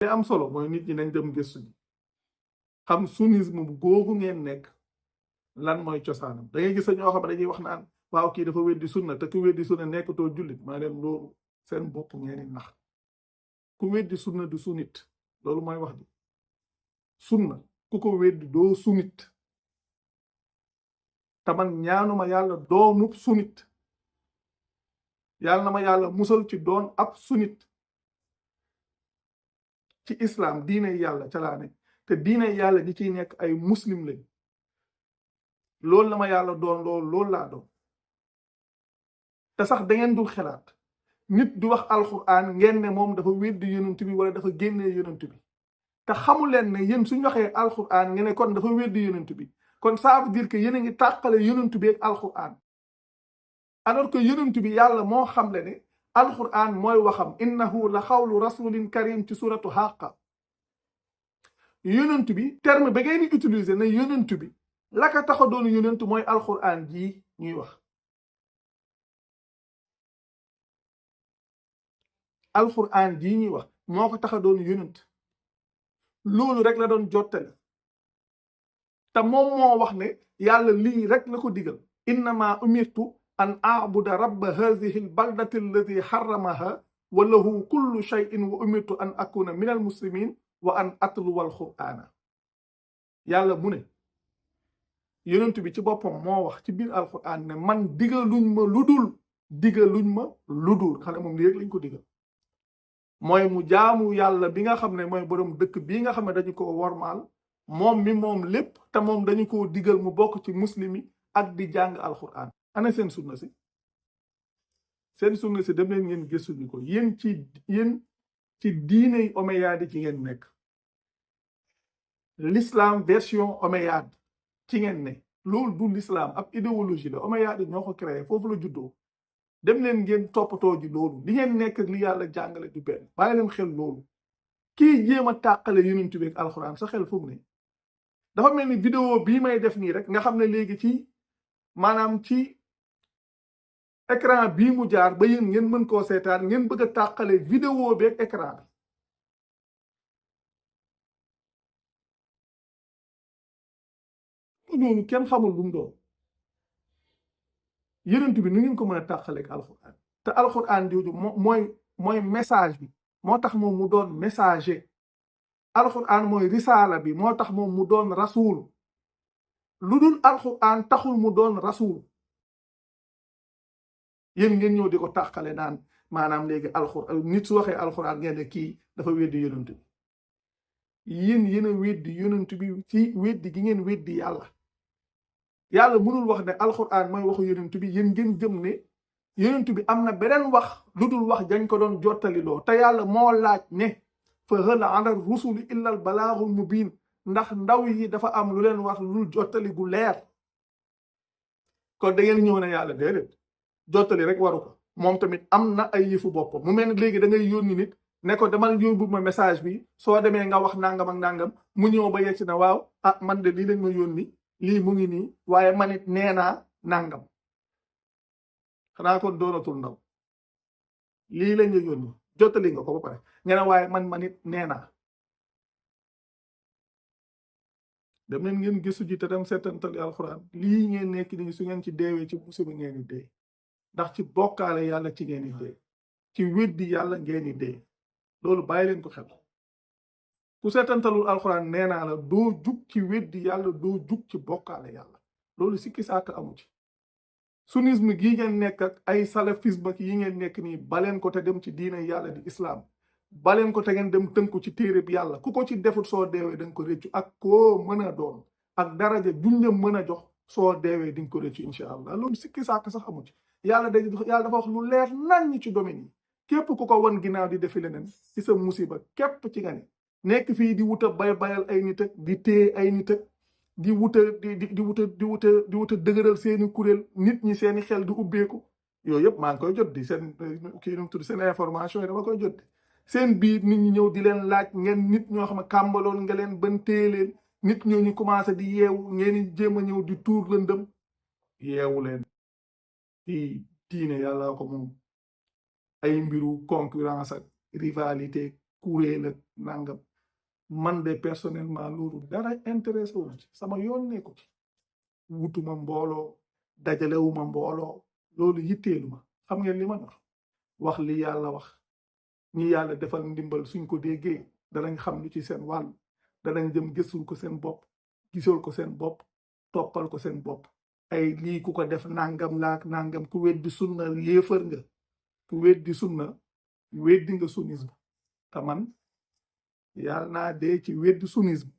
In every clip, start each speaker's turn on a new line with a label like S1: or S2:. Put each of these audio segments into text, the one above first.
S1: te am solo mooy nit ñi nañ dem gëstu ji xam sunnisme bu googu ngeen nekk lan mooy cosaanam da ngay gis ñoo xam ne dañuy wax naan waaw kii dafa weddi sunna te ku weddi sunna nekkatoo jullit maa leen loolu seen bopp ngeen di nax ku weddi sunna du sunnit loolu mooy wax ji sunna ku ko weddi doo sunnit te man ñaanuma yàlla doonub sunnit yàlla na ma yàlla musal ci doon ab sunnit ci islam diine yàlla ca laa ne te diine yàlla ñi ciy nekk ay muslim lañ loolu la ma yàlla doon loolu laa doon te sax da ngeen dul xelaat nit du wax alquran ngeen ne moom dafa weddi yonent bi wala dafa génnee yonent bi te xamu leen ne yéen suñ waxee alquran ngeen ne kon dafa weddi yonent bi kon ça veut dire que yéen a ngi tàqale yonent bi ak alquran alors que yonent bi yàlla moo xam le ne alquran mooy waxam innahu la xawlu rasulin karim ci suratu Haqqa yonent bi terme ba ngeen di utiliser ne yonent bi la ka tax a doon yonent mooy alquran jii ñuy wax alquran jii ñuy wax moo ko tax a doon yonent loolu rek la doon jottali te moom moo wax ne yàlla lii rek la ko digal innama umirtu an a'buda rabba hadhihi albaldati allati harramaha wa lahu kullu shay'in wa umirtu an akuna min almuslimin wa an atluwa alqur'ana yàlla mu ne yonent bi ci boppam moo wax ci biir alquran ne man digaluñ ma ludul xane moom lii rek lañ ko digal mooy mu jaamu yàlla bi nga xam ne mooy borom dëkk bii nga xam ne dañu ko wormaal moom mi moom lépp te moom dañu ko digal mu bokk ci muslimi ak di jàng alquran ana seen sunna si dem leen ngeen gëstu ji ko yéen ci diiney omeyyade ci ngeen nekk l'islam version omeyyade ci ngeen ne loolu du l'islam ab idéologie la omeyyade ñoo ko créé foofu la juddoo dem leen ngeen toppatoo ji loolu li ngeen nekk li yàlla jàngale du benn bàyyi leen xel loolu kii jéem a tàqale yonent bi ak alxuraan sa xel foog ne dafa mel ni vidéo bii may def nii rek nga xam ne léegi ci maanaam ci écran bii mu jaar ba yéen ngeen mën koo seetaan ngeen bëgg a tàqale vidéo bi ak écran bi loolu kenn xamul lu mu doon yonent bi nu ngeen ko mën a tàqaleeg alxuraan te alxuraan jooju mooy message bi moo tax moom mu doon messager alxuraan mooy risaala bi moo tax moom mu doon rasul lu dul alxuraan taxul mu doon rasul yéen ngeen ñëw di ko tàqale naan maanaam léegi alxuraan nit su waxee alxuraan ngeen ne kii dafa weddi yonent bi yéen a weddi yonent bi ci weddi gi ngeen weddi yàlla mënul wax ne alxuraan mooy waxu yonent bi yéen ngeen gëm ne yonent bi am na beneen wax lu dul wax dañ ko doon jottali loo te yàlla moo laaj ne fa hal ala rusuli illa al balaagul mubiin ndax ndaw yi dafa am lu leen wax lu dul jottali gu leer kon da ngeen ñëw ne yàlla déedéet jottali rek waru ko moom tamit am na ay yëfu boppam mu mel ne léegi da ngay yónni nit ne ko demal yóbbu ma message bi soo demee nga wax nangam ak nangam mu ñëw ba yegg si na waaw ah man de lii lañ ma yónni lii mu ngi nii waaye man it nee naa nangam xanaa kon doonatul ndaw lii lañ la yónni jottali nga ko ba pare nga ne waaye man it nee naa dem leen ngeen gëstu ji te dem seetantali alxuraan lii ngeen nekk nii su ngeen ci deewee ci musiba ngeen di dee ndax ci bokkaale yàlla ci ngeen di dee ci weddi yàlla ngeen di dee loolu bàyyi leen ko xel ku seetantalul alxuraan nee naa la doo jug ci weddi yàlla doo jug ci bokkaale yàlla loolu sikki saaka amu ci sunnisme gii ngeen nekk ak ay salafisme ak yi ngeen nekk nii baleen ko te dem ci diine yàlla di islam baleen ko te ngeen dem tënku ci téere bi yàlla ku ko ci defut soo deewee da nga ko réccu ak koo mën a doon ak daraja juñ la mën a jox soo deewee di nga ko réccu incha allah loolu sikki saaka sax amu ci yàlla dafa wax lu leer nañ ci domaine yi képp ku ko wan ginnaaw di defi leneen ci sa musiba képp ci nga ne nekk fii di wuta bayal ay nit ak di téye ay nit ak di wuta dëgëral seeni kuréel nit ñi seeni xel di ubbeeku yooyu yëpp maa ngi koy jot di seen kii nu mu tudd seen information yi dama koy jot di seen biir nit ñi ñëw di leen laaj ngeen nit ñoo xam ne kàmbaloon nga leen ban téye leen nit ñoo ñu commencé di yeewu ngeen di jéem a ñëw di tuur lëndëm yeewu leen fii diine yàlla ko moom ay mbiru concurrence ak rivalité kuréel ak nangam man de personnellement loolu dara intéressé wu ci sama yoon nekku ci wutuma mbooloo dajalewuma mbooloo loolu yitteelu ma xam ngeen li ma wax li yàlla wax ñi yàlla defal ndimbal suñ ko déggee danañ xam lu ci seen wàll danañ dem gëstul ko seen bopp gisal ko seen bopp toppal ko seen bopp ay lii ku ko def nangam laak nangam ku weddi sunna yéefar nga ku weddi sunna weddi nga sunnisme te man yàlla naa dee ci weddi sunnisme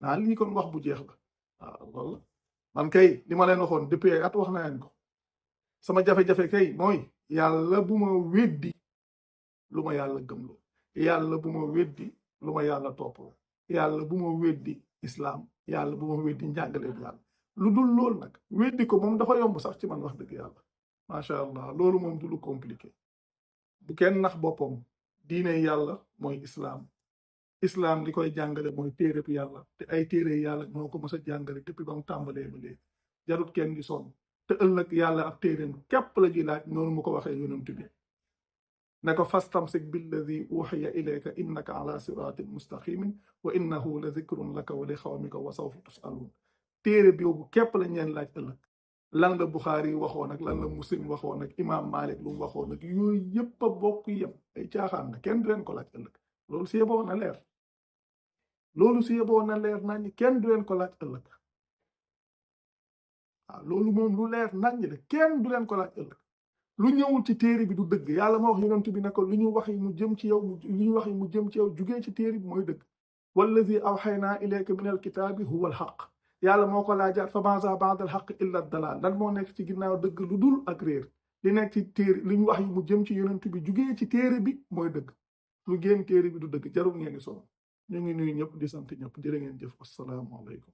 S1: naa lii kon wax bu jeex la waaw loolu man kay li ma leen waxoon depuis ay at wax na leen ko sama jafe-jafe kay mooy yàlla bu ma weddi lu ma yàlla gëmloo yàlla bu ma weddi lu ma yàlla toppaloo yàlla bu ma weddi islam yàlla bu ma weddi njàngale bi yàlla lu dul loolu nag weddi ko moom dafa yomb sax ci man wax dëgg yàlla macha allah loolu moom du lu compliqué bu kenn nax boppam diine yàlla mooy islam li koy jàngale mooy téere bi yàlla te ay téere yàlla moo ko mës a jàngale depuis ba mu tàmbalee ba léegi jarut kenn di sonn te ëllëg yàlla ab téereem képp la ji laaj noonu mu ko waxee yonent bi ne ko fastamsik billadi uxiya ilayka innaka ala siratin mustaqimin wa innahu la zikrun laka wa li xawmika wa sawfa tusalun téere boobu képp la ñeen laaj ëllëg lan la Buxaari waxoon ak lan la Muslim waxoon ak Imam Malik lu mu waxoon ak yooyu yëpp a bokk yem ay caaxaan la kenn du leen ko laaj ëllëg loolu si yeboo na leer loolu si yeboo na leer nañ ñi kenn du leen ko laaj ëllëg waaw loolu moom lu leer nañ ñi la kenn du leen ko laaj ëllëg lu ñëwul ci téere bi du dëgg yàlla ma wax yonent bi ne ko lu ñu wax yi mu jëm ci yow lu ñu wax yi mu jëm ci yow jugee ci téere bi mooy dëgg wallazi awxaynaa ilayka min alkitaabi huwa alxaq yàlla moo ko laajaat fa maaza baada alxaq illa dalal lan moo nekk ci ginnaaw dëgg lu dul ak réer li nekk ci téere li ñu wax yi mu jëm ci yonent bi jugee ci téere bi mooy dëgg lu génn téere bi du dëgg jarul ngeen di sonn ñu ngi nuyu ñëpp di sant ñëpp jërë ngeen jëf assalaamu aleykum